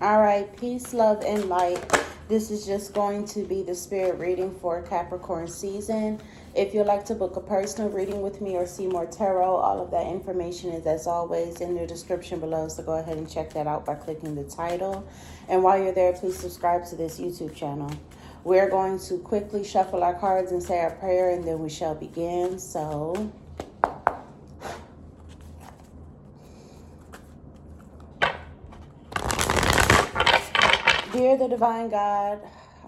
All right, peace, love, and light. This is just going to be the spirit reading for Capricorn season. If you'd like to book a personal reading with me or see more tarot, all of that information is, as always, in the description below. So go ahead and check that out by clicking the title. And while you're there, please subscribe to this YouTube channel. We're going to quickly shuffle our cards and say our prayer, and then we shall begin. So dear the divine God,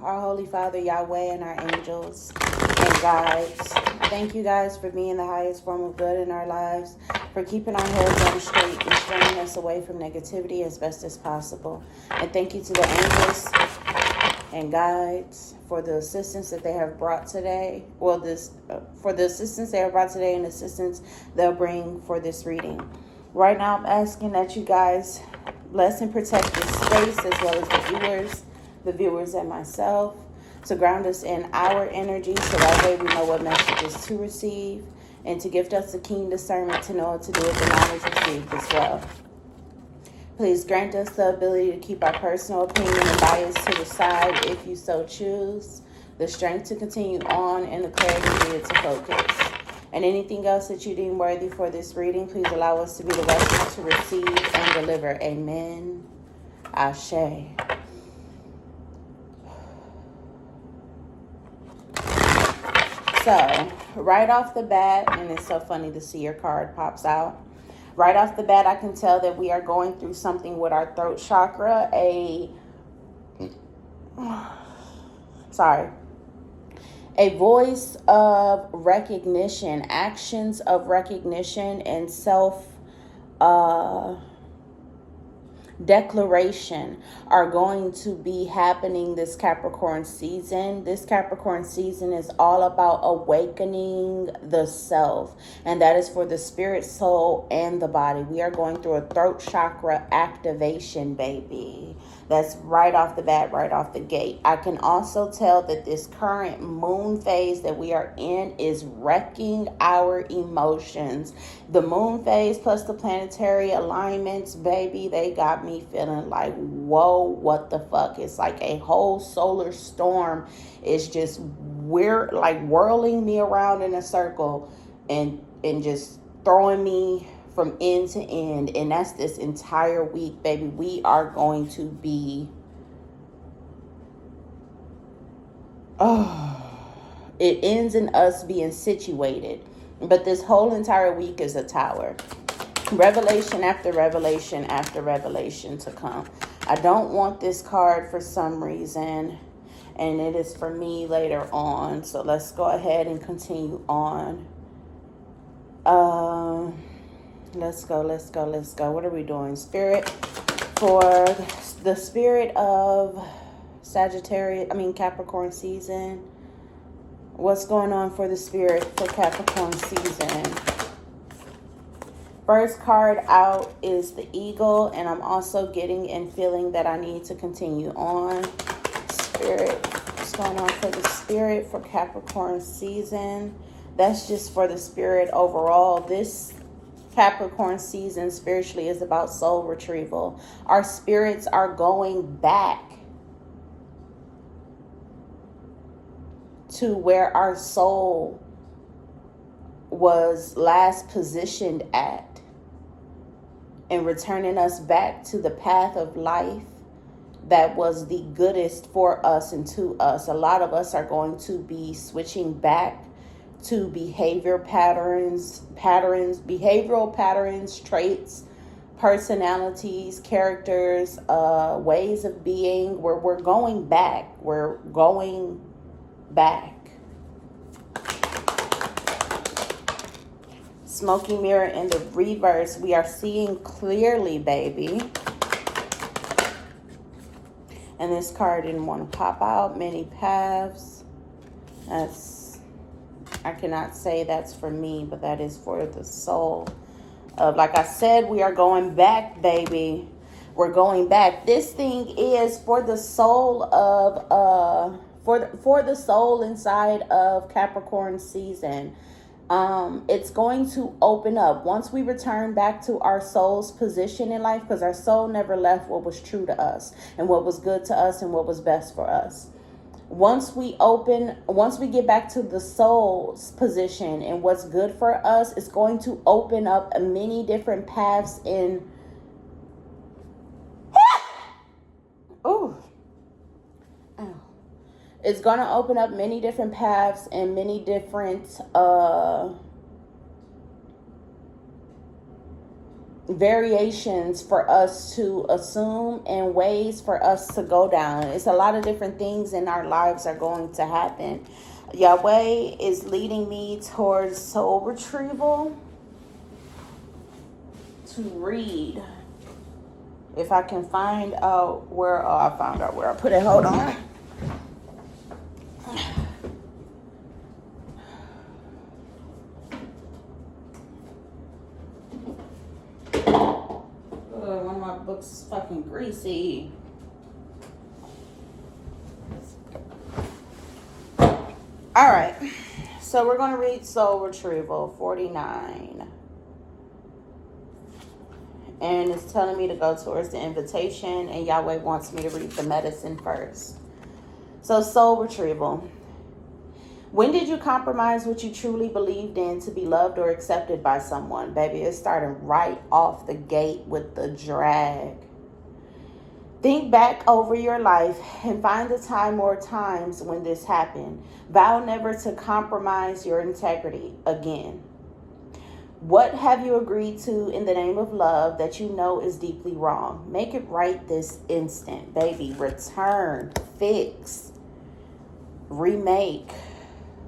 our Holy Father, Yahweh, and our angels and guides, thank you guys for being the highest form of good in our lives, for keeping our heads on straight and straying us away from negativity as best as possible. And thank you to the angels and guides for the assistance that they have brought today. Well, for the assistance they have brought today and assistance they'll bring for this reading. Right now, I'm asking that you guys bless and protect this space as well as the viewers and myself, to ground us in our energy so that way we know what messages to receive, and to gift us a keen discernment to know what to do with the knowledge received as well. Please grant us the ability to keep our personal opinion and bias to the side if you so choose, the strength to continue on, and the clarity needed to focus. And anything else that you deem worthy for this reading, please allow us to be the vessels to receive and deliver. Amen. Ashe. So, right off the bat, and it's so funny to see your card pops out. Right off the bat, I can tell that we are going through something with our throat chakra. A voice of recognition, actions of recognition, and declaration are going to be happening this Capricorn season. This Capricorn season is all about awakening the self, and that is for the spirit, soul, and the body. We are going through a throat chakra activation, baby. That's right off the bat, right off the gate. I can also tell that this current moon phase that we are in is wrecking our emotions. The moon phase plus the planetary alignments, baby, they got me feeling like, whoa, what the fuck? It's like a whole solar storm is just whirling me around in a circle and just throwing me from end to end. And that's this entire week, baby. We are going to be it ends in us being situated, but this whole entire week is a tower. Revelation after revelation after revelation to come. I don't want this card for some reason, and it is for me later on. So let's go ahead and continue on. Let's go. What are we doing? Spirit, for the spirit of Capricorn season. What's going on for the spirit for Capricorn season? First card out is the Eagle, and I'm also getting and feeling that I need to continue on. Spirit, what's going on for the spirit for Capricorn season? That's just for the spirit overall. This Capricorn season spiritually is about soul retrieval. Our spirits are going back to where our soul was last positioned at, and returning us back to the path of life that was the goodest for us and to us. A lot of us are going to be switching back to behavioral patterns, traits, personalities, characters, ways of being. We're going back. We're going back. Smoky mirror in the reverse. We are seeing clearly, baby. And this card didn't want to pop out. Many paths. I cannot say that's for me, but that is for the soul. Like I said, we are going back, baby. We're going back. This thing is for the soul of for the soul inside of Capricorn season. It's going to open up once we return back to our soul's position in life, because our soul never left what was true to us and what was good to us and what was best for us. Once we get back to the soul's position and what's good for us, it's going to open up many different paths in it's going to open up many different paths and many different variations for us to assume and ways for us to go down. It's a lot of different things in our lives are going to happen. Yahweh is leading me towards soul retrieval to read. If I can find out where, I found out where I put it. Hold on. One of my books is fucking greasy. All right. So we're going to read Soul Retrieval 49. And it's telling me to go towards the invitation, and Yahweh wants me to read the medicine first. So Soul Retrieval. When did you compromise what you truly believed in to be loved or accepted by someone? Baby, it's starting right off the gate with the drag. Think back over your life and find the time or times when this happened. Vow never to compromise your integrity again. What have you agreed to in the name of love that you know is deeply wrong? Make it right this instant, baby. Return, fix, remake.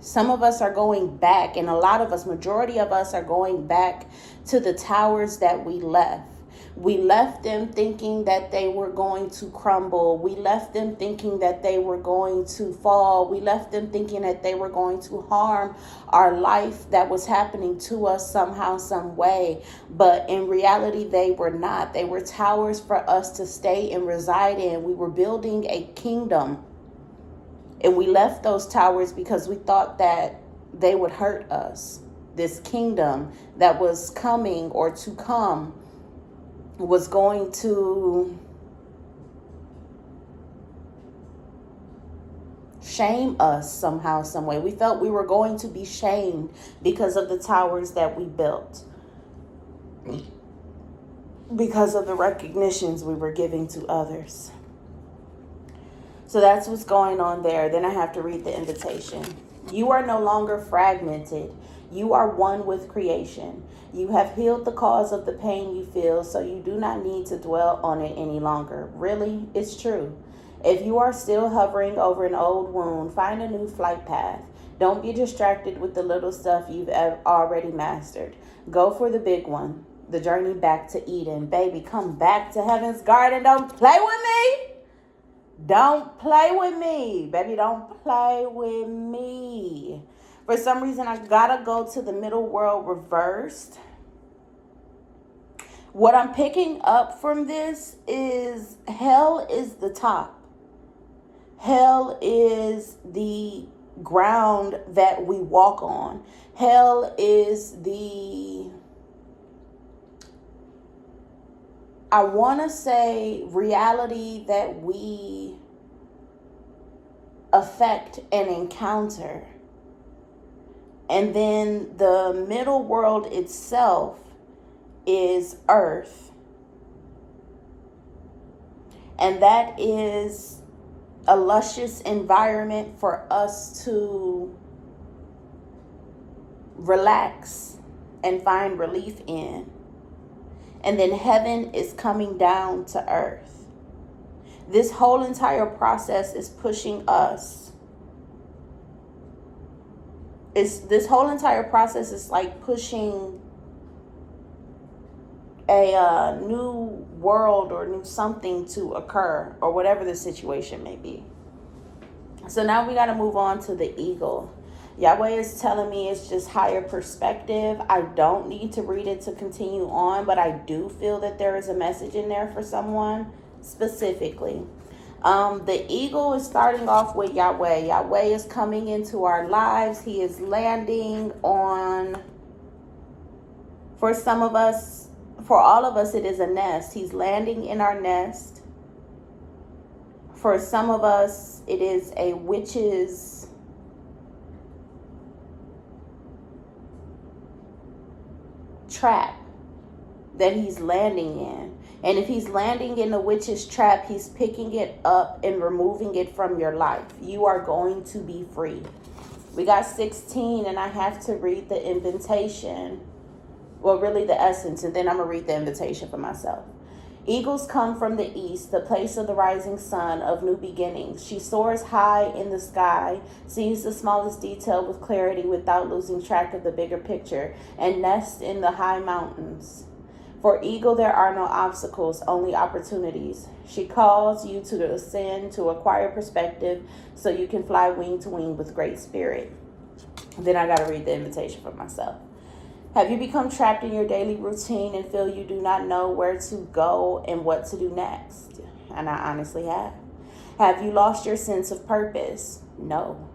Some of us are going back, and a lot of us, majority of us, are going back to the towers that we left. We left them thinking that they were going to crumble. We left them thinking that they were going to fall. We left them thinking that they were going to harm our life that was happening to us somehow, some way. But in reality, they were not. They were towers for us to stay and reside in. We were building a kingdom. And we left those towers because we thought that they would hurt us. This kingdom that was coming or to come was going to shame us somehow, some way. We felt we were going to be shamed because of the towers that we built, because of the recognitions we were giving to others. So that's what's going on there. Then I have to read the invitation. You are no longer fragmented. You are one with creation. You have healed the cause of the pain you feel, so you do not need to dwell on it any longer. Really, it's true. If you are still hovering over an old wound, find a new flight path. Don't be distracted with the little stuff you've already mastered. Go for the big one, the journey back to Eden. Baby, come back to heaven's garden. Don't play with me. Don't play with me, baby. Don't play with me. For some reason, I gotta go to the middle world reversed. What I'm picking up from this is hell is the top. Hell is the ground that we walk on. Hell is I want to say reality that we affect and encounter. And then the middle world itself is earth. And that is a luscious environment for us to relax and find relief in. And then heaven is coming down to earth. This whole entire process is pushing us. This whole entire process is like pushing a new world or new something to occur, or whatever the situation may be. So now we got to move on to the eagle. Yahweh is telling me it's just higher perspective. I don't need to read it to continue on, but I do feel that there is a message in there for someone specifically. The eagle is starting off with Yahweh. Yahweh is coming into our lives. He is landing on, for some of us, for all of us, it is a nest. He's landing in our nest. For some of us, it is a witch's trap that he's landing in. And if he's landing in a witch's trap, he's picking it up and removing it from your life. You are going to be free. We got 16, and I have to read the invitation. Well, really the essence, and then I'm going to read the invitation for myself. Eagles come from the east, the place of the rising sun of new beginnings. She soars high in the sky, sees the smallest detail with clarity without losing track of the bigger picture, and nests in the high mountains. For eagle, there are no obstacles, only opportunities. She calls you to ascend, to acquire perspective, so you can fly wing to wing with great spirit. Then I got to read the invitation for myself. Have you become trapped in your daily routine and feel you do not know where to go and what to do next? And I honestly have. Have you lost your sense of purpose? No.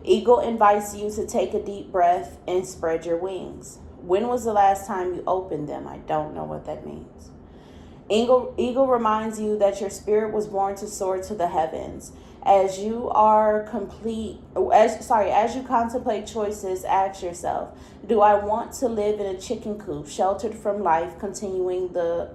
Eagle invites you to take a deep breath and spread your wings. When was the last time you opened them? I don't know what that means. Eagle reminds you that your spirit was born to soar to the heavens. As you contemplate choices, ask yourself, do I want to live in a chicken coop, sheltered from life, counting the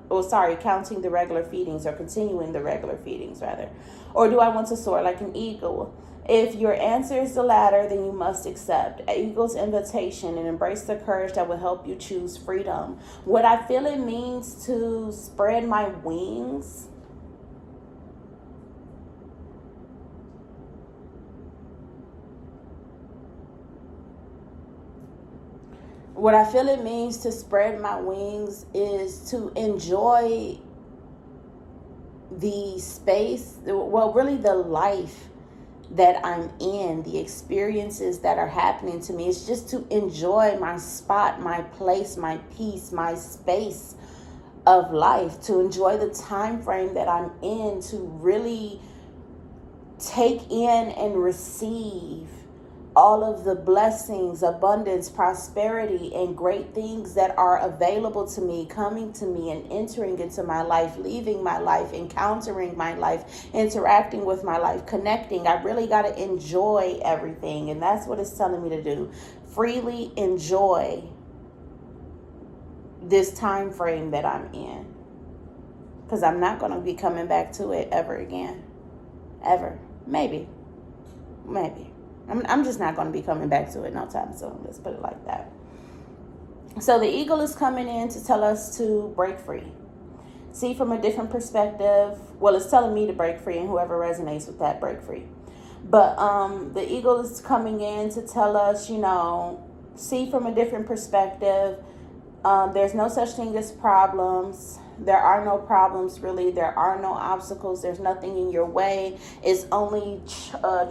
regular feedings, or continuing the regular feedings rather? Or do I want to soar like an eagle? If your answer is the latter, then you must accept Eagle's invitation and embrace the courage that will help you choose freedom. What I feel it means to spread my wings is to enjoy the space, really the life that I'm in, the experiences that are happening to me. It's just to enjoy my spot, my place, my peace, my space of life, to enjoy the time frame that I'm in, to really take in and receive all of the blessings, abundance, prosperity, and great things that are available to me, coming to me and entering into my life, leaving my life, encountering my life, interacting with my life, connecting. I really got to enjoy everything. And that's what it's telling me to do. Freely enjoy this time frame that I'm in. Because I'm not going to be coming back to it ever again. Ever. Maybe. I'm just not going to be coming back to it no time soon. Let's put it like that. So the eagle is coming in to tell us to break free. See from a different perspective. Well, it's telling me to break free, and whoever resonates with that, break free. But the eagle is coming in to tell us, see from a different perspective. There's no such thing as problems. There are no problems, really. There are no obstacles. There's nothing in your way. It's only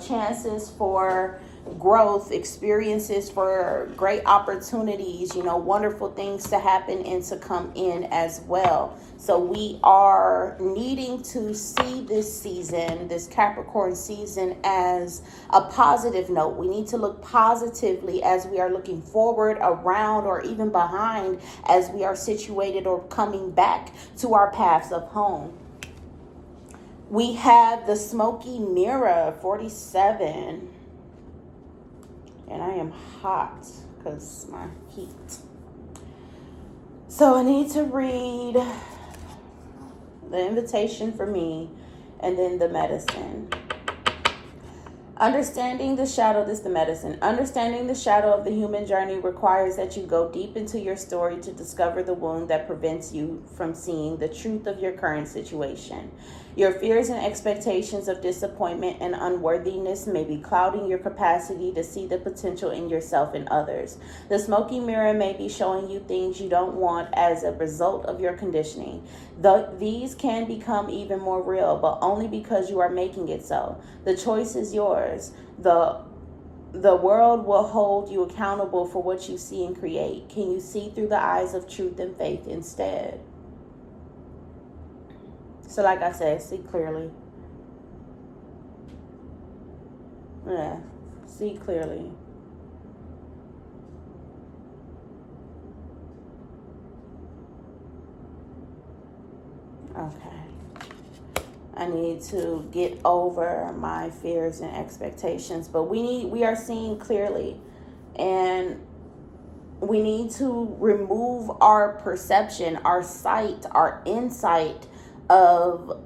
chances for growth, experiences for great opportunities, wonderful things to happen and to come in as well. So we are needing to see this season, this Capricorn season, as a positive note. We need to look positively as we are looking forward, around, or even behind as we are situated or coming back to our paths of home. We have the smoky mirror, 47. And I am hot because my heat. So I need to read the invitation for me and then the medicine. Understanding the shadow, this is the medicine. Understanding the shadow of the human journey requires that you go deep into your story to discover the wound that prevents you from seeing the truth of your current situation. Your fears and expectations of disappointment and unworthiness may be clouding your capacity to see the potential in yourself and others. The smoky mirror may be showing you things you don't want as a result of your conditioning. These can become even more real, but only because you are making it so. The choice is yours. The world will hold you accountable for what you see and create. Can you see through the eyes of truth and faith instead? So like I said, see clearly. Yeah. See clearly. Okay. I need to get over my fears and expectations, but we are seeing clearly, and we need to remove our perception, our sight, our insight of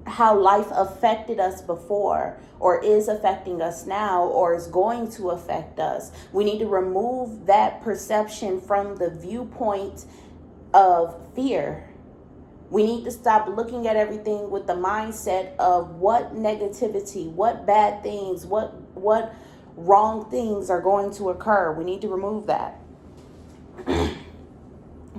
how life affected us before, or is affecting us now, or is going to affect us. We need to remove that perception from the viewpoint of fear. We need to stop looking at everything with the mindset of what negativity, what bad things, what wrong things are going to occur. We need to remove that.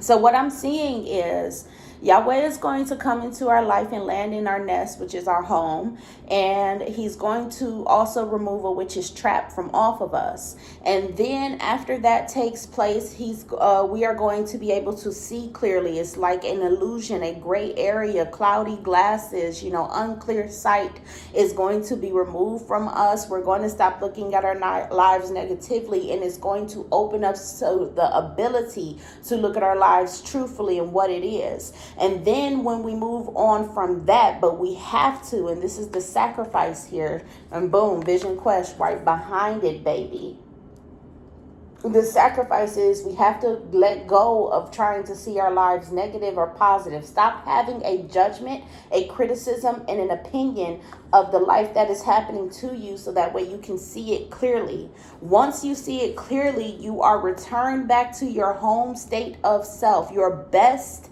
So what I'm seeing is Yahweh is going to come into our life and land in our nest, which is our home. And he's going to also remove a witch's trap from off of us. And then after that takes place, we are going to be able to see clearly. It's like an illusion, a gray area, cloudy glasses, unclear sight is going to be removed from us. We're going to stop looking at our lives negatively, and it's going to open up so the ability to look at our lives truthfully and what it is. And then when we move on from that, but we have to, and this is the sacrifice here, and boom, vision quest right behind it, baby. The sacrifice is we have to let go of trying to see our lives negative or positive. Stop having a judgment, a criticism, and an opinion of the life that is happening to you, so that way you can see it clearly. Once you see it clearly, you are returned back to your home state of self, your best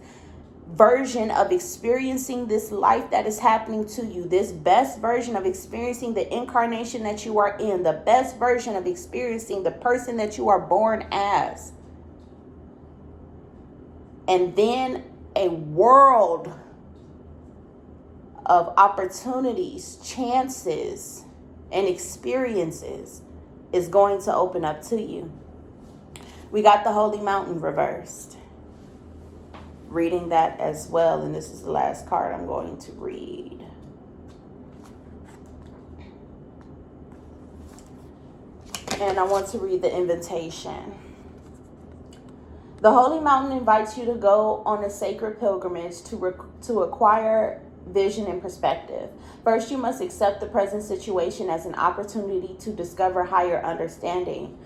version of experiencing this life that is happening to you, this best version of experiencing the incarnation that you are in, the best version of experiencing the person that you are born as. And then a world of opportunities, chances, and experiences is going to open up to you. We got the Holy Mountain reversed. Reading that as well, and this is the last card I'm going to read. And I want to read the invitation. The Holy Mountain invites you to go on a sacred pilgrimage to acquire vision and perspective. First, you must accept the present situation as an opportunity to discover higher understanding.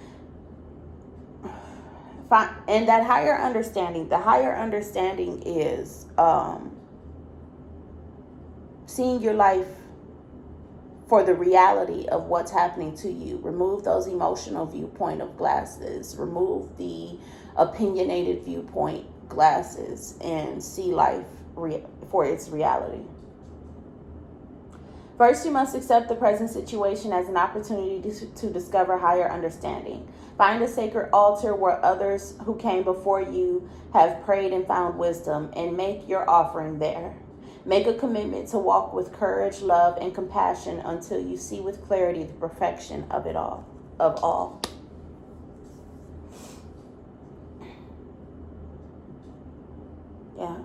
And that higher understanding, the higher understanding is seeing your life for the reality of what's happening to you. Remove those emotional viewpoint of glasses. Remove the opinionated viewpoint glasses and see life for its reality. First, you must accept the present situation as an opportunity to discover higher understanding. Find a sacred altar where others who came before you have prayed and found wisdom, and make your offering there. Make a commitment to walk with courage, love, and compassion until you see with clarity the perfection of it all, of all. Yeah.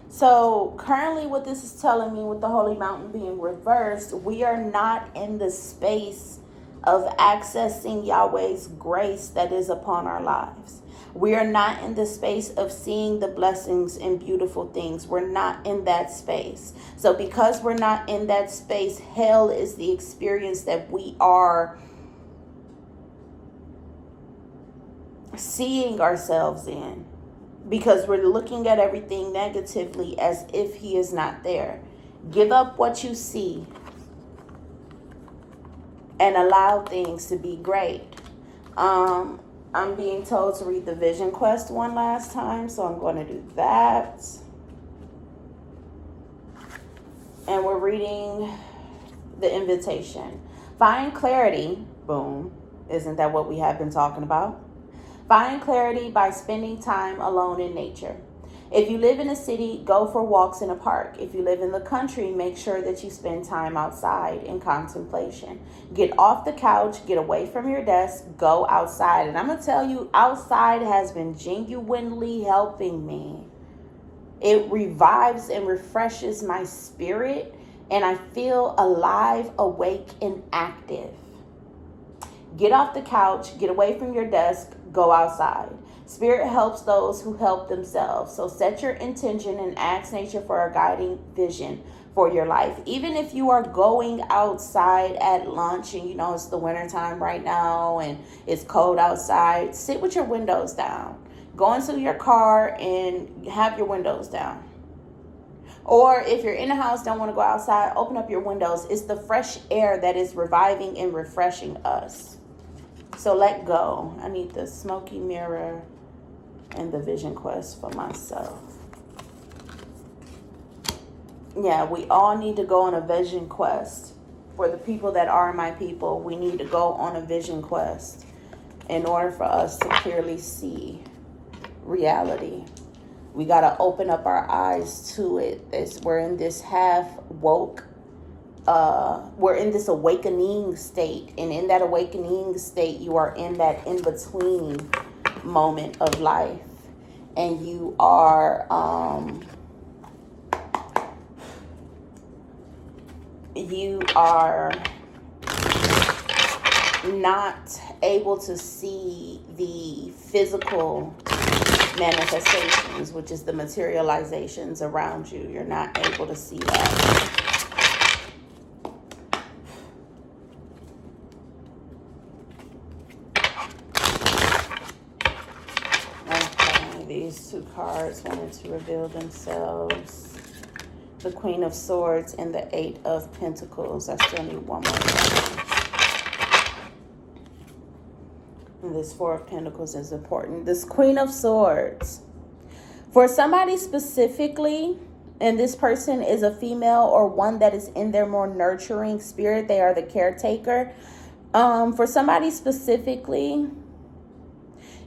So currently what this is telling me with the Holy Mountain being reversed, we are not in the space of accessing Yahweh's grace that is upon our lives. We are not in the space of seeing the blessings and beautiful things. We're not in that space. So because we're not in that space, hell is the experience that we are seeing ourselves in. Because we're looking at everything negatively as if he is not there. Give up what you see and allow things to be great. I'm being told to read the Vision Quest one last time, so I'm going to do that. And we're reading the invitation. Find clarity. Boom. Isn't that what we have been talking about? Find clarity by spending time alone in nature. If you live in a city, go for walks in a park. If you live in the country, make sure that you spend time outside in contemplation. Get off the couch, get away from your desk, go outside. And I'm going to tell you, outside has been genuinely helping me. It revives and refreshes my spirit, and I feel alive, awake, and active. Get off the couch, get away from your desk, go outside. Spirit helps those who help themselves. So set your intention and ask nature for a guiding vision for your life. Even if you are going outside at lunch and it's the wintertime right now and it's cold outside, sit with your windows down. Go into your car and have your windows down. Or if you're in the house, don't want to go outside, open up your windows. It's the fresh air that is reviving and refreshing us. So let go. I need the smoky mirror and the vision quest for myself. Yeah, we all need to go on a vision quest. For the people that are my people, we need to go on a vision quest in order for us to clearly see reality. We got to open up our eyes to it. We're in this half woke, we're in this awakening state. And in that awakening state, you are in that in-between moment of life. And you are, not able to see the physical manifestations, which is the materializations around you. You're not able to see that. Okay, these two cards wanted to reveal themselves. The Queen of Swords and the Eight of Pentacles. I still need one more time. And this Four of Pentacles is important. This Queen of Swords. For somebody specifically, and this person is a female or one that is in their more nurturing spirit. They are the caretaker. For somebody specifically,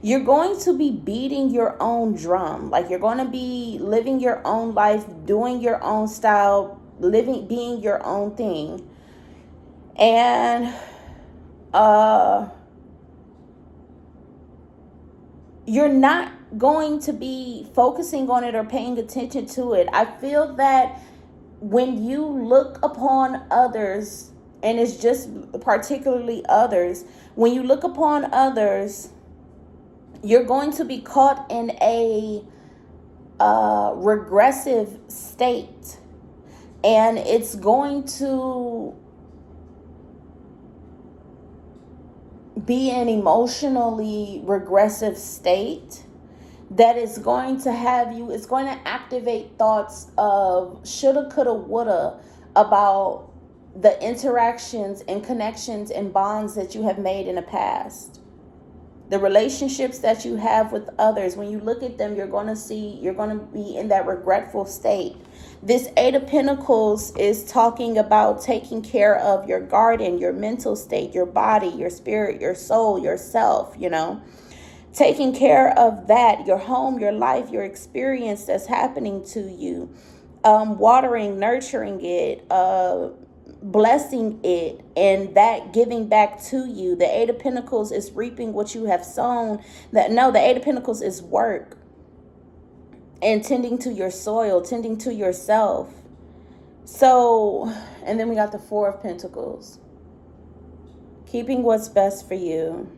you're going to be beating your own drum. Like you're going to be living your own life, doing your own style, being your own thing. And you're not going to be focusing on it or paying attention to it. I feel that when you look upon others, and it's just particularly others, when you look upon others, you're going to be caught in a regressive state. And it's going to be an emotionally regressive state that is going to have you, it's going to activate thoughts of shoulda, coulda, woulda about the interactions and connections and bonds that you have made in the past. The relationships that you have with others, when you look at them, you're going to be in that regretful state. This Eight of Pentacles is talking about taking care of your garden, your mental state, your body, your spirit, your soul, yourself, taking care of that, your home, your life, your experience that's happening to you, watering, nurturing it, blessing it, and that giving back to you. The Eight of Pentacles is reaping what you have sown. The Eight of Pentacles is work and tending to your soil, tending to yourself. So, and then we got the Four of Pentacles. Keeping what's best for you.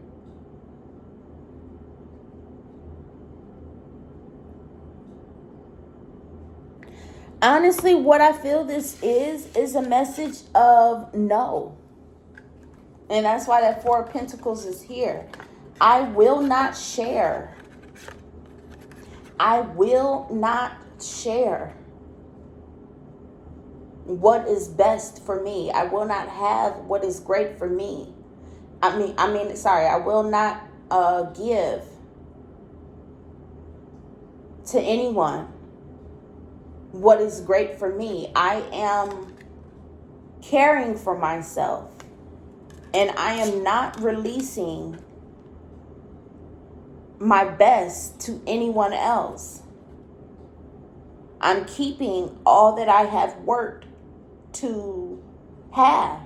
Honestly, what I feel this is a message of no. And that's why that Four of Pentacles is here. I will not share. I will not share what is best for me. I will not have what is great for me. I will not give to anyone what is great for me. I am caring for myself, and I am not releasing my best to anyone else. I'm keeping all that I have worked to have.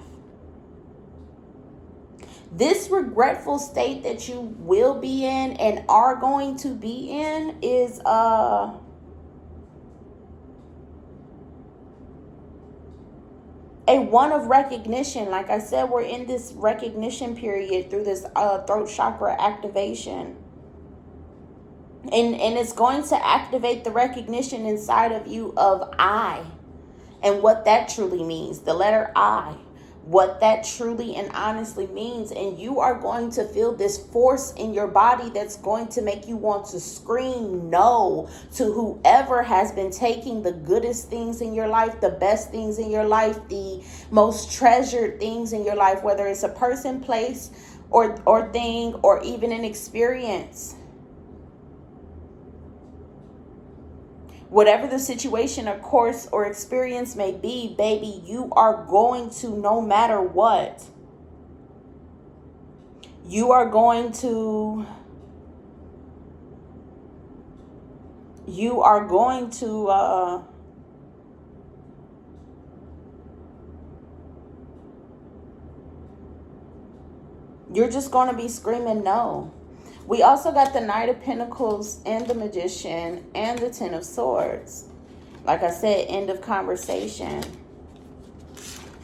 This regretful state that you will be in and are going to be in is a one of recognition. Like I said, we're in this recognition period through this throat chakra activation. And it's going to activate the recognition inside of you of I, and what that truly means, the letter I, what that truly and honestly means. And you are going to feel this force in your body that's going to make you want to scream no to whoever has been taking the goodest things in your life, the best things in your life, the most treasured things in your life, whether it's a person, place, or thing, or even an experience. Whatever the situation or course or experience may be, baby, you are going to, no matter what, you're going to you're just going to be screaming no. We also got the Knight of Pentacles and the Magician and the Ten of Swords. Like I said, end of conversation.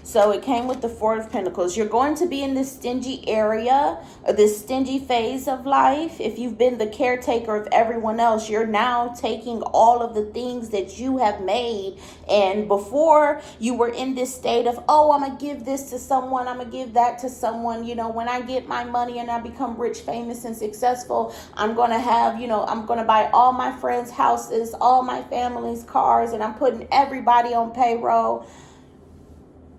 So it came with the Four of Pentacles. You're going to be in this stingy area, or this stingy phase of life. If you've been the caretaker of everyone else, you're now taking all of the things that you have made. And before, you were in this state of, oh, I'm going to give this to someone, I'm going to give that to someone. You know, when I get my money and I become rich, famous, and successful, I'm going to have, you know, I'm going to buy all my friends' houses, all my family's cars, and I'm putting everybody on payroll.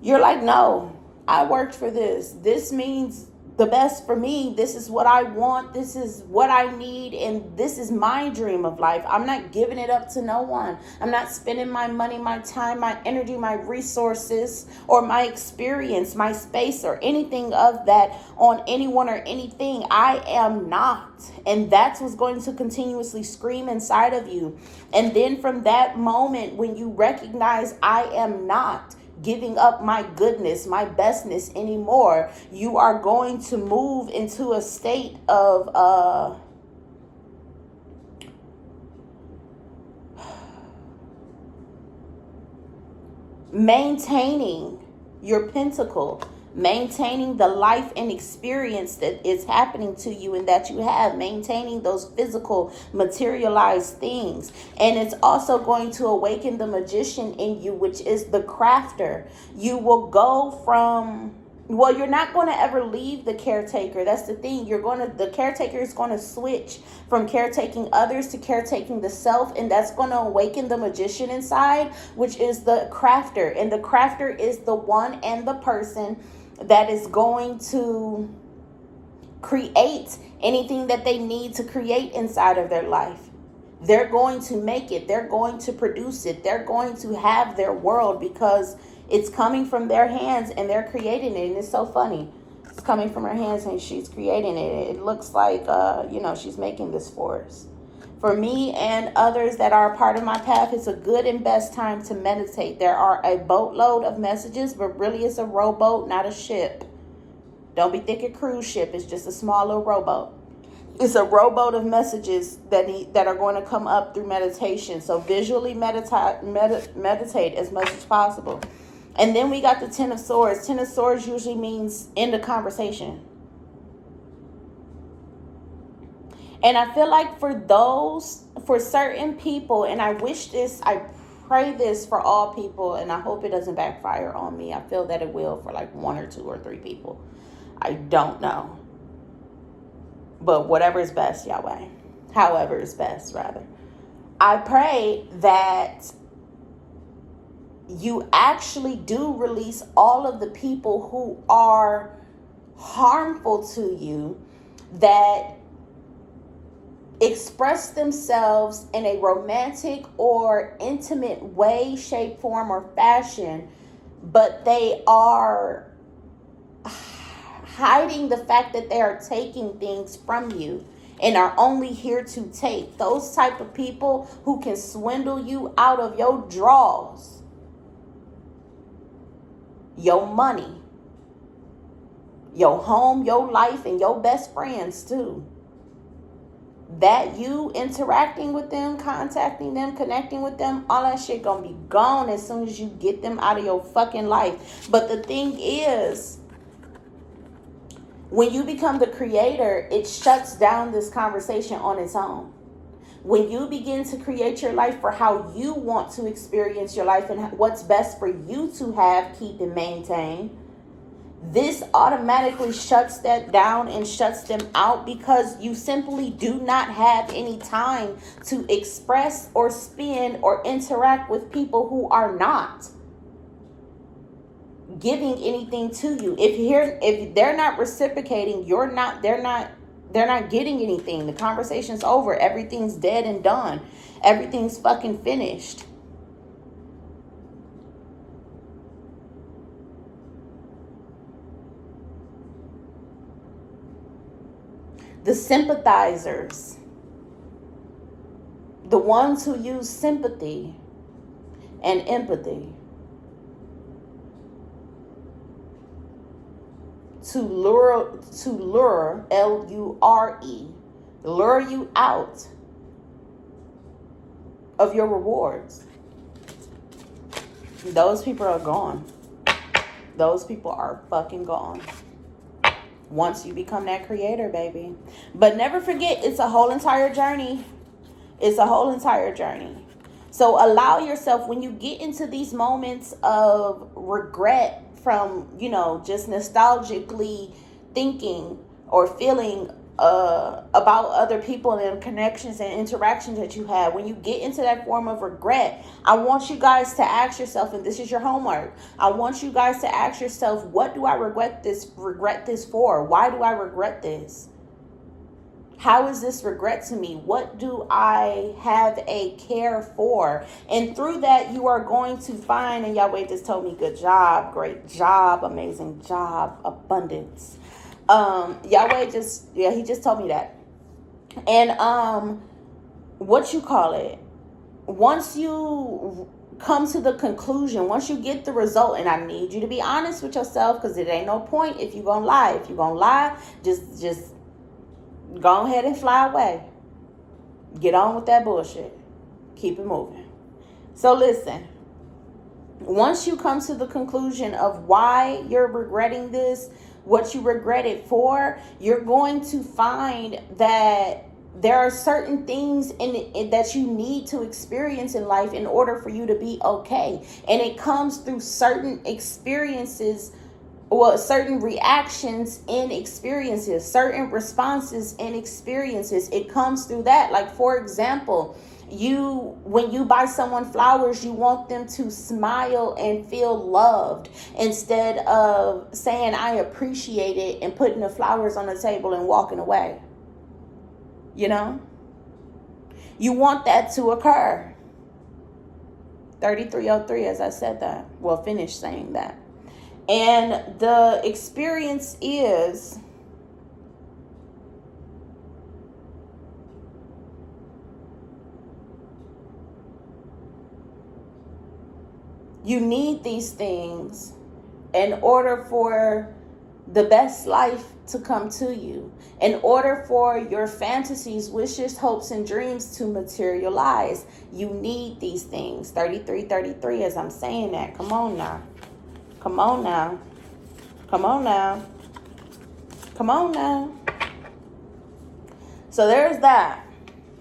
You're like, no, I worked for this. This means the best for me. This is what I want. This is what I need. And this is my dream of life. I'm not giving it up to no one. I'm not spending my money, my time, my energy, my resources, or my experience, my space, or anything of that on anyone or anything. I am not. And that's what's going to continuously scream inside of you. And then from that moment, when you recognize I am not giving up my goodness, my bestness anymore, you are going to move into a state of maintaining your pentacle, maintaining the life and experience that is happening to you and that you have, maintaining those physical materialized things. And it's also going to awaken the magician in you, which is the crafter. You will go from, well, you're not going to ever leave the caretaker. That's the thing. The caretaker is going to switch from caretaking others to caretaking the self. And that's going to awaken the magician inside, which is the crafter. And the crafter is the one and the person that is going to create anything that they need to create inside of their life. They're going to make it. They're going to produce it. They're going to have their world because it's coming from their hands and they're creating it. And it's so funny. It's coming from her hands and she's creating it. It looks like, she's making this for us. For me and others that are a part of my path, it's a good and best time to meditate. There are a boatload of messages, but really it's a rowboat, not a ship. Don't be thinking cruise ship. It's just a small little rowboat. It's a rowboat of messages that are going to come up through meditation. So visually meditate as much as possible. And then we got the Ten of Swords. Ten of Swords usually means end of conversation. And I feel like for certain people, and I pray this for all people, and I hope it doesn't backfire on me. I feel that it will for like 1 or 2 or 3 people. I don't know. But whatever is best, Yahweh. However is best, rather. I pray that you actually do release all of the people who are harmful to you, that express themselves in a romantic or intimate way, shape, form, or fashion, but they are hiding the fact that they are taking things from you and are only here to take. Those type of people who can swindle you out of your drawers, your money, your home, your life, and your best friends too. that you interacting with them, contacting them, connecting with them, all that shit gonna be gone as soon as you get them out of your fucking life. But the thing is, when you become the creator, it shuts down this conversation on its own. When you begin to create your life for how you want to experience your life and what's best for you to have, keep, and maintain, this automatically shuts that down and shuts them out, because you simply do not have any time to express or spend or interact with people who are not giving anything to you. If they're not reciprocating, they're not getting anything. The conversation's over. Everything's dead and done. Everything's fucking finished. The sympathizers, the ones who use sympathy and empathy to lure, L-U-R-E, lure you out of your rewards. Those people are gone. Those people are fucking gone. Once you become that creator, baby. But never forget, it's a whole entire journey. It's a whole entire journey. So allow yourself, when you get into these moments of regret from, just nostalgically thinking or feeling about other people and connections and interactions that you had, when you get into that form of regret, I want you guys to ask yourself, and this is your homework, I want you guys to ask yourself, what do I regret this for? Why do I regret this? How is this regret to me? What do I have a care for? And through that, you are going to find, and Yahweh just told me, good job, great job, amazing job, abundance. Yahweh he just told me that. And once you come to the conclusion, once you get the result, and I need you to be honest with yourself, because it ain't no point if you're gonna lie. If you're gonna lie, just go ahead and fly away. Get on with that bullshit. Keep it moving. So listen, once you come to the conclusion of why you're regretting this, what you regret it for, you're going to find that there are certain things that you need to experience in life in order for you to be okay. And it comes through certain experiences, certain reactions and experiences, certain responses and experiences. It comes through that. Like, for example, when you buy someone flowers, you want them to smile and feel loved, instead of saying, I appreciate it, and putting the flowers on the table and walking away. You want that to occur. 3303, as I said that. Well, finish saying that. And the experience is, you need these things in order for the best life to come to you, in order for your fantasies, wishes, hopes, and dreams to materialize. You need these things. 3333, as I'm saying that. Come on now. Come on now. Come on now. Come on now. So there's that.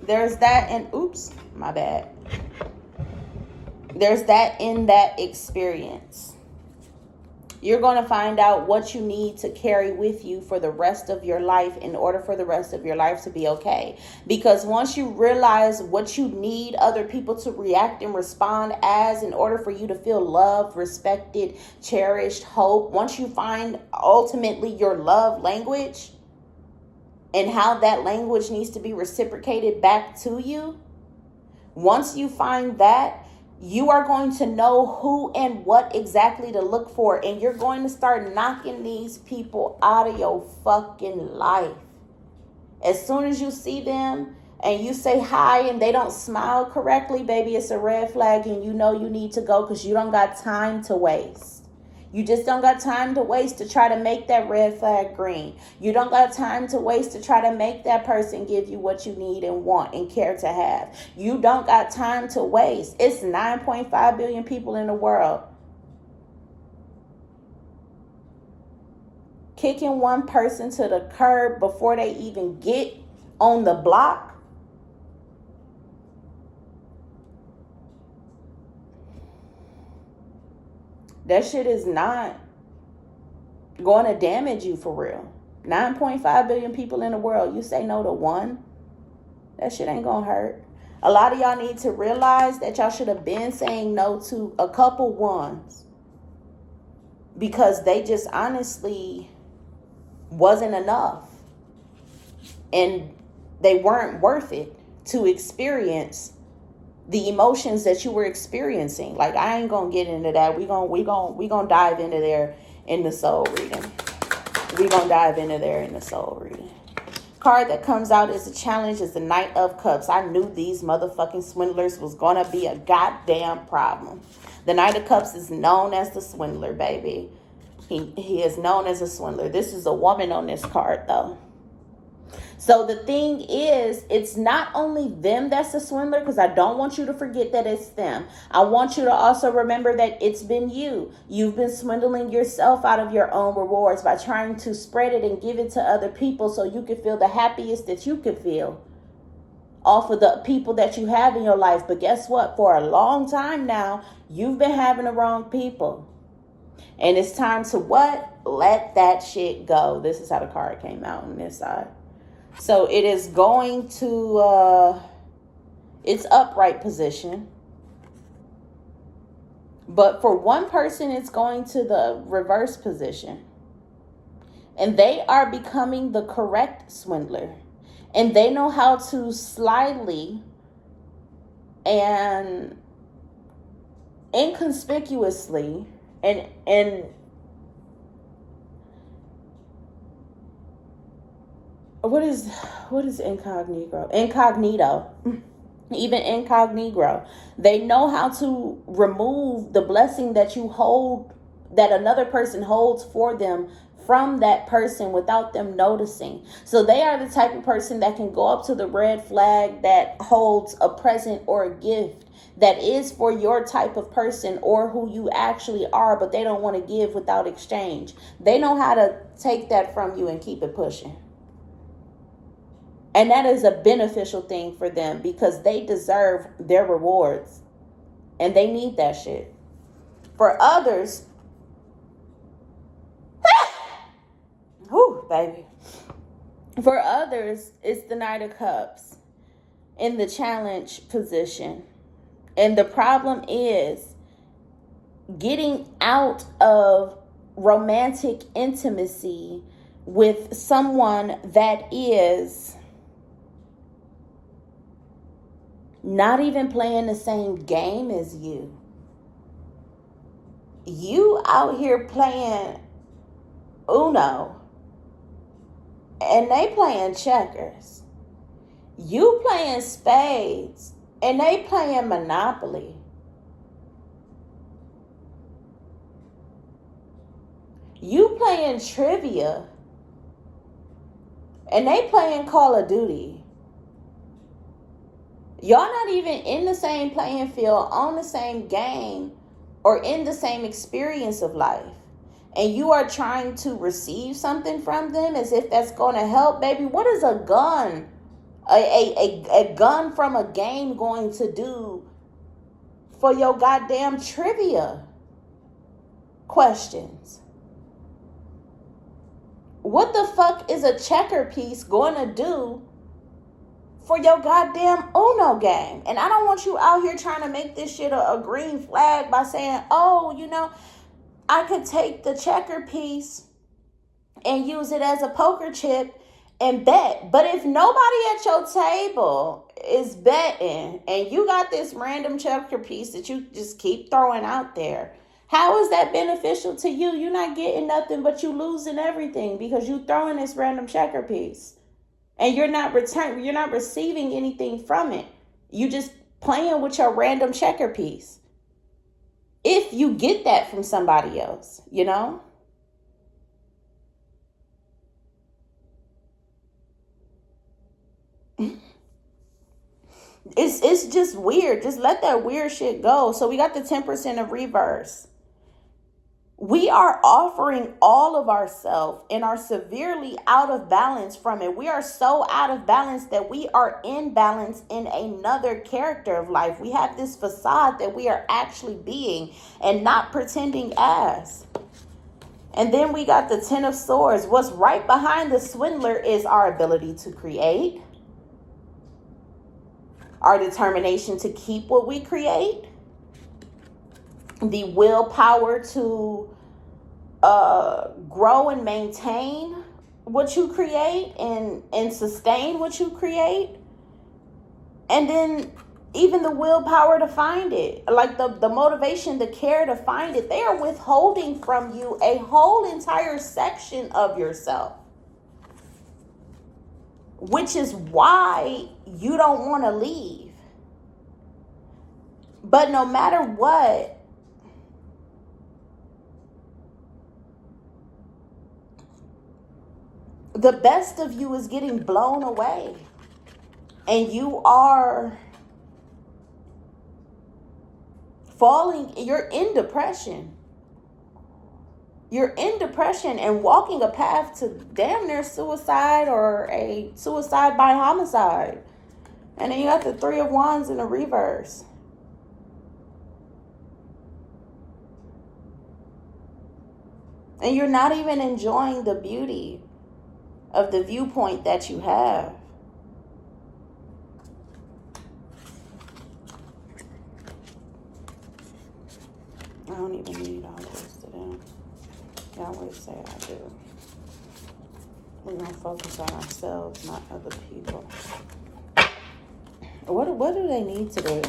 There's that, and oops, my bad. There's that in that experience. You're going to find out what you need to carry with you for the rest of your life in order for the rest of your life to be okay. Because once you realize what you need other people to react and respond as in order for you to feel loved, respected, cherished, hope, once you find ultimately your love language and how that language needs to be reciprocated back to you, once you find that, you are going to know who and what exactly to look for. And you're going to start knocking these people out of your fucking life. As soon as you see them and you say hi and they don't smile correctly, baby, it's a red flag, and you know you need to go, because you don't got time to waste. You just don't got time to waste to try to make that red flag green. You don't got time to waste to try to make that person give you what you need and want and care to have. You don't got time to waste. It's 9.5 billion people in the world. Kicking one person to the curb before they even get on the block. That shit is not going to damage you for real. 9.5 billion people in the world. You say no to one, that shit ain't going to hurt. A lot of y'all need to realize that y'all should have been saying no to a couple ones because they just honestly wasn't enough. And they weren't worth it to experience the emotions that you were experiencing. Like, I ain't gonna get into that. We gonna dive into there in the soul reading. Card that comes out as a challenge is the Knight of Cups. I knew these motherfucking swindlers was gonna be a goddamn problem. The Knight of Cups is known as the swindler, baby. He is known as a swindler. This is a woman on this card, though. So the thing is, it's not only them that's a swindler, because I don't want you to forget that it's them. I want you to also remember that it's been you. You've been swindling yourself out of your own rewards by trying to spread it and give it to other people so you can feel the happiest that you can feel off of the people that you have in your life. But guess what? For a long time now, you've been having the wrong people. And it's time to what? Let that shit go. This is how the card came out on this side. So it is going to its upright position. But for one person, it's going to the reverse position. And they are becoming the correct swindler. And they know how to slyly and inconspicuously and what is incognito? Even incognito. They know how to remove the blessing that you hold, that another person holds for them, from that person without them noticing. So they are the type of person that can go up to the red flag that holds a present or a gift that is for your type of person or who you actually are, but they don't want to give without exchange. They know how to take that from you and keep it pushing. And that is a beneficial thing for them because they deserve their rewards and they need that shit. For others, whew, baby. For others, it's the Knight of Cups in the challenge position. And the problem is getting out of romantic intimacy with someone that is not even playing the same game as you. You out here playing Uno and they playing checkers. You playing spades and they playing Monopoly. You playing trivia and they playing Call of Duty. Y'all not even in the same playing field, on the same game, or in the same experience of life. And you are trying to receive something from them as if that's going to help. Baby, what is a gun? A gun from a game going to do for your goddamn trivia questions? What the fuck is a checker piece going to do for your goddamn Uno game? And I don't want you out here trying to make this shit a green flag by saying, oh, you know, I could take the checker piece and use it as a poker chip and bet. But if nobody at your table is betting and you got this random checker piece that you just keep throwing out there, how is that beneficial to you? You're not getting nothing, but you losing everything because you throwing this random checker piece. And you're not receiving anything from it. You just playing with your random checker piece. if you get that from somebody else, you know? It's just weird. Just let that weird shit go. So we got the 10% of reverse. We are offering all of ourselves and are severely out of balance from it. We are so out of balance that we are in balance in another character of life. We have this facade that we are actually being and not pretending as. And then we got the 10 of swords. What's right behind the swindler is our ability to create, our determination to keep what we create, the willpower to grow and maintain what you create and sustain what you create. And then even the willpower to find it, like the motivation, the care to find it. They are withholding from you a whole entire section of yourself, which is why you don't want to leave. But no matter what, the best of you is getting blown away. And you are falling, you're in depression. You're in depression and walking a path to damn near suicide or a suicide by homicide. And then you got the 3 of Wands in the reverse. And you're not even enjoying the beauty of the viewpoint that you have. I don't even need all this today. I always say I do. We're going to focus on ourselves, not other people. What do they need today?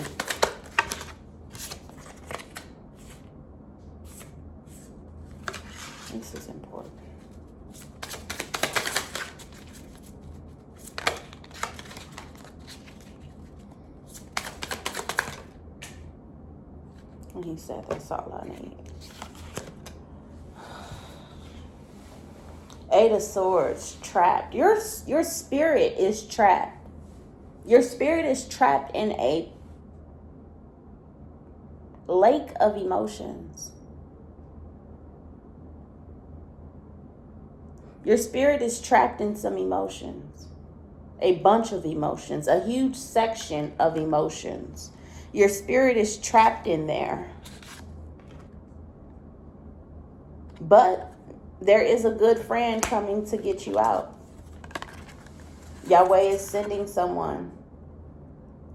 This is important. And he said, that's all I need. 8 of Swords, trapped. Your spirit is trapped. Your spirit is trapped in a lake of emotions. Your spirit is trapped in some emotions. A bunch of emotions. A huge section of emotions. Your spirit is trapped in there. But there is a good friend coming to get you out. Yahweh is sending someone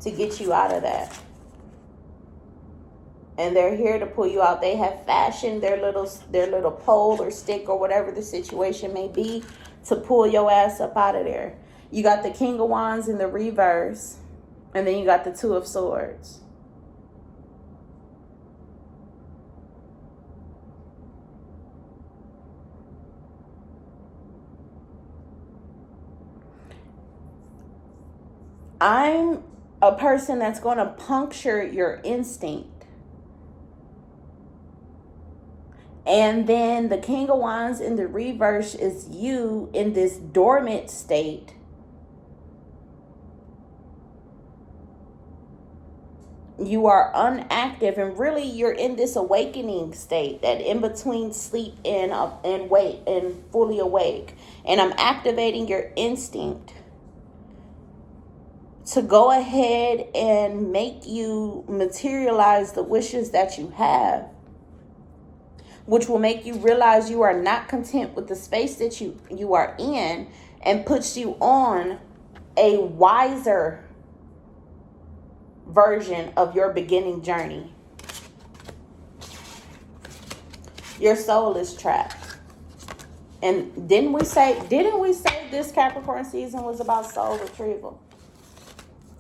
to get you out of that. And they're here to pull you out. They have fashioned their little pole or stick or whatever the situation may be to pull your ass up out of there. You got the King of Wands in the reverse. And then you got the 2 of Swords. I'm a person that's going to puncture your instinct. And then the King of Wands in the reverse is you in this dormant state. You are unactive, and really you're in this awakening state, that in between sleep and wake and fully awake. And I'm activating your instinct to go ahead and make you materialize the wishes that you have, which will make you realize you are not content with the space that you are in, and puts you on a wiser version of your beginning journey. Your soul is trapped. And didn't we say this Capricorn season was about soul retrieval?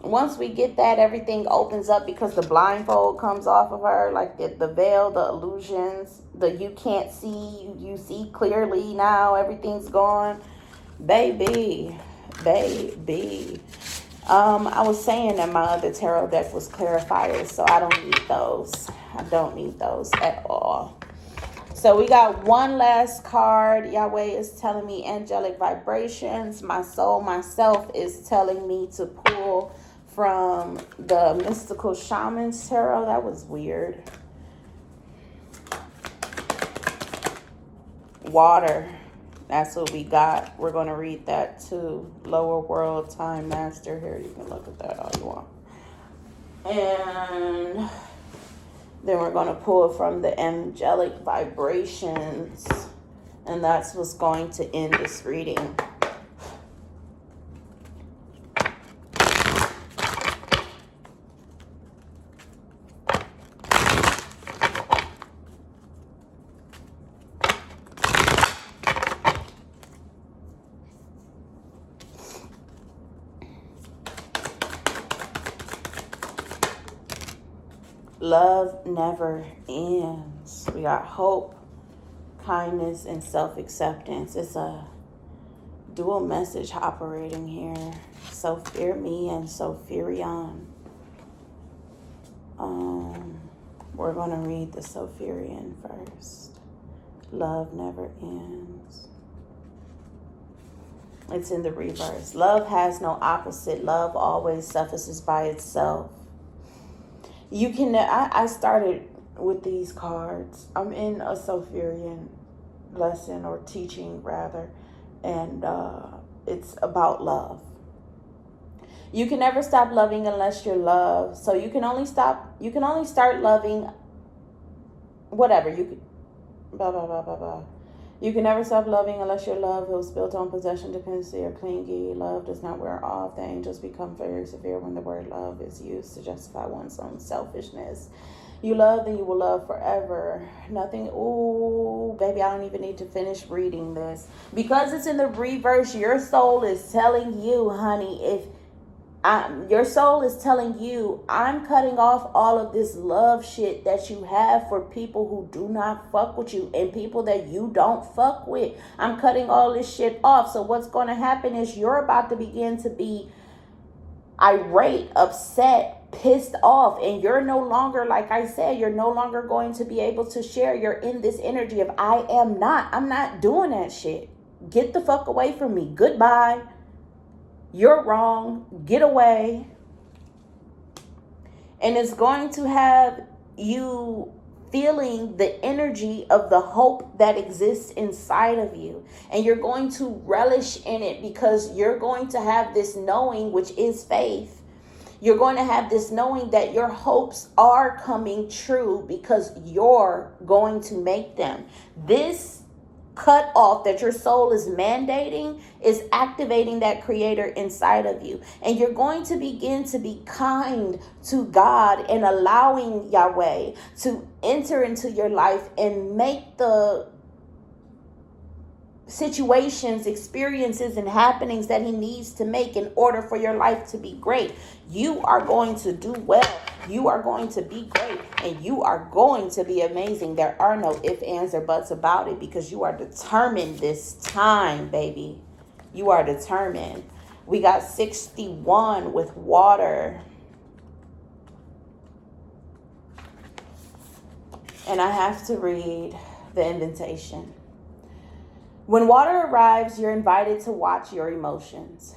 Once we get that, everything opens up, because the blindfold comes off of her, like the veil, the illusions, you can't see, you see clearly now, everything's gone. Baby. I was saying that my other tarot deck was clarifiers, so I don't need those. I don't need those at all. So we got one last card. Yahweh is telling me angelic vibrations. My soul, myself, is telling me to pull from the Mystical Shaman's Tarot. That was weird. Water. That's what we got. We're going to read that too. Lower World Time Master. Here, you can look at that all you want. And then we're going to pull from the angelic vibrations. And that's what's going to end this reading. Love never ends. We got hope, kindness, and self-acceptance. It's a dual message operating here. So fear me and so Sophirian. We're going to read the Sophirian first. Love never ends. It's in the reverse. Love has no opposite. Love always suffices by itself. You can, I started with these cards. I'm in a Sophirian lesson or teaching rather, and it's about love. You can never stop loving unless you're loved. So you can only start loving whatever you could, blah, blah, blah, blah, blah. You can never stop loving unless your love is built on possession, dependency, or clingy. Love does not wear off. The angels become very severe when the word love is used to justify one's own selfishness. You love, then you will love forever. Nothing. Ooh, baby, I don't even need to finish reading this. Because it's in the reverse, your soul is telling you, honey, your soul is telling you, I'm cutting off all of this love shit that you have for people who do not fuck with you and people that you don't fuck with. I'm cutting all this shit off. So what's going to happen is you're about to begin to be irate, upset, pissed off, and you're no longer, like I said, you're no longer going to be able to share. You're in this energy of I'm not doing that shit. Get the fuck away from me. Goodbye. You're wrong. Get away. And it's going to have you feeling the energy of the hope that exists inside of you. And you're going to relish in it because you're going to have this knowing, which is faith. You're going to have this knowing that your hopes are coming true because you're going to make them. This cut off that your soul is mandating is activating that creator inside of you. And you're going to begin to be kind to God and allowing Yahweh to enter into your life and make the situations, experiences, and happenings that he needs to make in order for your life to be great. You are going to do well. You are going to be great, and you are going to be amazing. There are no ifs, ands, or buts about it because you are determined this time, baby. You are determined. We got 61 with water. And I have to read the invitation. When water arrives, you're invited to watch your emotions.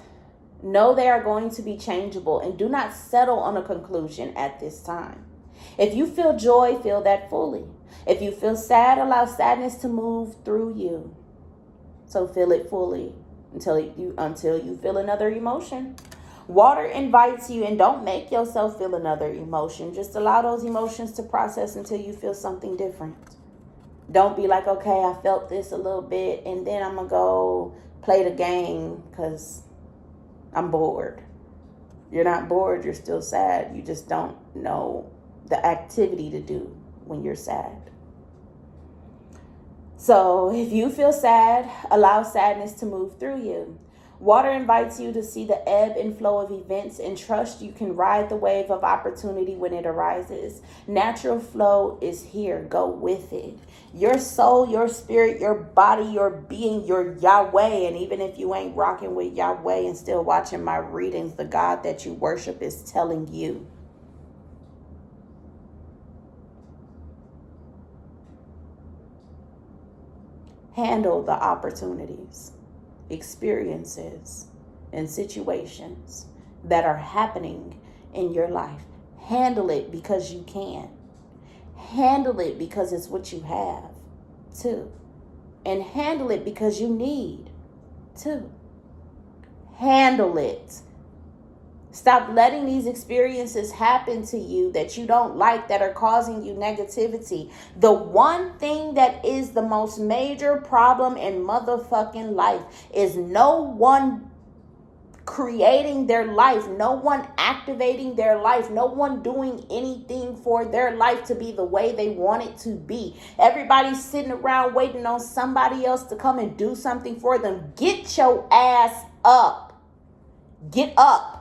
Know they are going to be changeable and do not settle on a conclusion at this time. If you feel joy, feel that fully. If you feel sad, allow sadness to move through you. So feel it fully until you feel another emotion. Water invites you, and don't make yourself feel another emotion. Just allow those emotions to process until you feel something different. Don't be like, okay, I felt this a little bit, and then I'm going to go play the game because I'm bored. You're not bored. You're still sad. You just don't know the activity to do when you're sad. So if you feel sad, allow sadness to move through you. Water invites you to see the ebb and flow of events and trust you can ride the wave of opportunity when it arises. Natural flow is here. Go with it. Your soul, your spirit, your body, your being, your Yahweh. And even if you ain't rocking with Yahweh and still watching my readings, the God that you worship is telling you. handle the opportunities, experiences, and situations that are happening in your life. Handle it because you can. Handle it because it's what you have, too. And handle it because you need, too. Handle it. Stop letting these experiences happen to you that you don't like, that are causing you negativity. The one thing that is the most major problem in motherfucking life is no one creating their life, no one activating their life, no one doing anything for their life to be the way they want it to be. Everybody's sitting around waiting on somebody else to come and do something for them. Get your ass up. Get up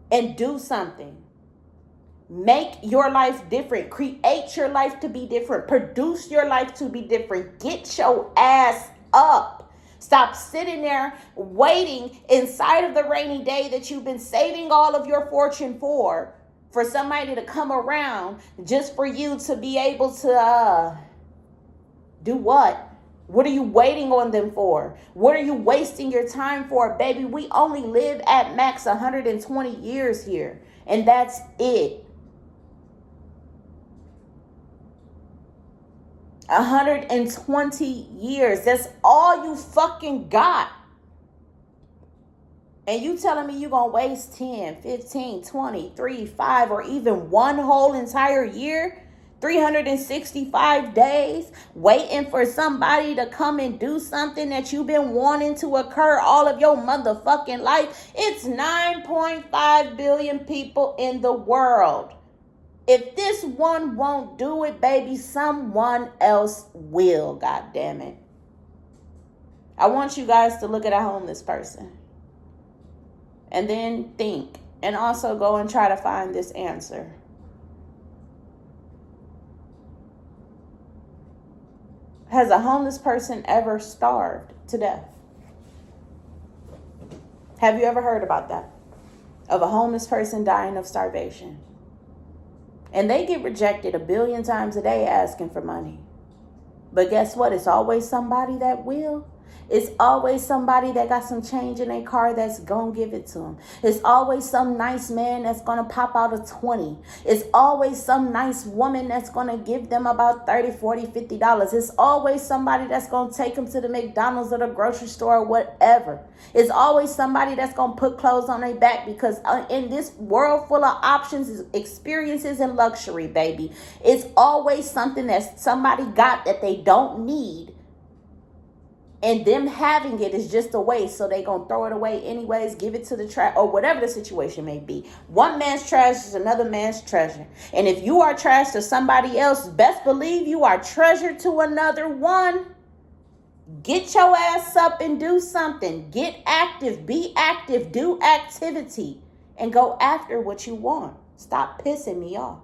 and do something. Make your life different. Create your life to be different. Produce your life to be different. Get your ass up. Stop sitting there waiting inside of the rainy day that you've been saving all of your fortune for somebody to come around just for you to be able to do what? What are you waiting on them for? What are you wasting your time for? Baby, we only live at max 120 years here. And that's it. 120 years. That's all you fucking got. And you telling me you're going to waste 10, 15, 20, 3, 5, or even one whole entire year? 365 days waiting for somebody to come and do something that you've been wanting to occur all of your motherfucking life. It's 9.5 billion people in the world. If this one won't do it, baby, someone else will, God damn it. I want you guys to look at a homeless person and then think, and also go and try to find this answer. Has a homeless person ever starved to death? Have you ever heard about that? Of a homeless person dying of starvation? And they get rejected 1 billion times a day asking for money. But guess what? It's always somebody that will. It's always somebody that got some change in their car that's going to give it to them. It's always some nice man that's going to pop out a 20. It's always some nice woman that's going to give them about 30, 40, $50. It's always somebody that's going to take them to the McDonald's or the grocery store or whatever. It's always somebody that's going to put clothes on their back, because in this world full of options, experiences, and luxury, baby, it's always something that somebody got that they don't need. And them having it is just a waste, so they going to throw it away anyways, give it to the trash, or whatever the situation may be. One man's trash is another man's treasure. And if you are trash to somebody else, best believe you are treasure to another one. Get your ass up and do something. Get active, be active, do activity, and go after what you want. Stop pissing me off.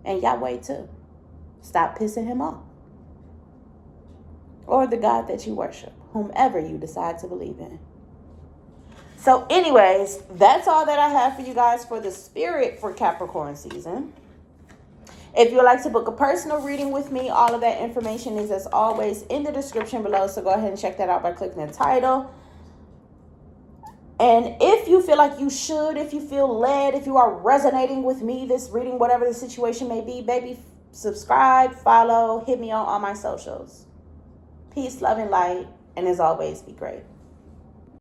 And Yahweh too. Stop pissing him off. Or the God that you worship, whomever you decide to believe in. So anyways, that's all that I have for you guys for the spirit for Capricorn season. If you'd like to book a personal reading with me, all of that information is, as always, in the description below. So go ahead and check that out by clicking the title. And if you feel like you should, if you feel led, if you are resonating with me, this reading, whatever the situation may be, baby, subscribe, follow, hit me on all my socials. Peace, love, and light, and as always, be great.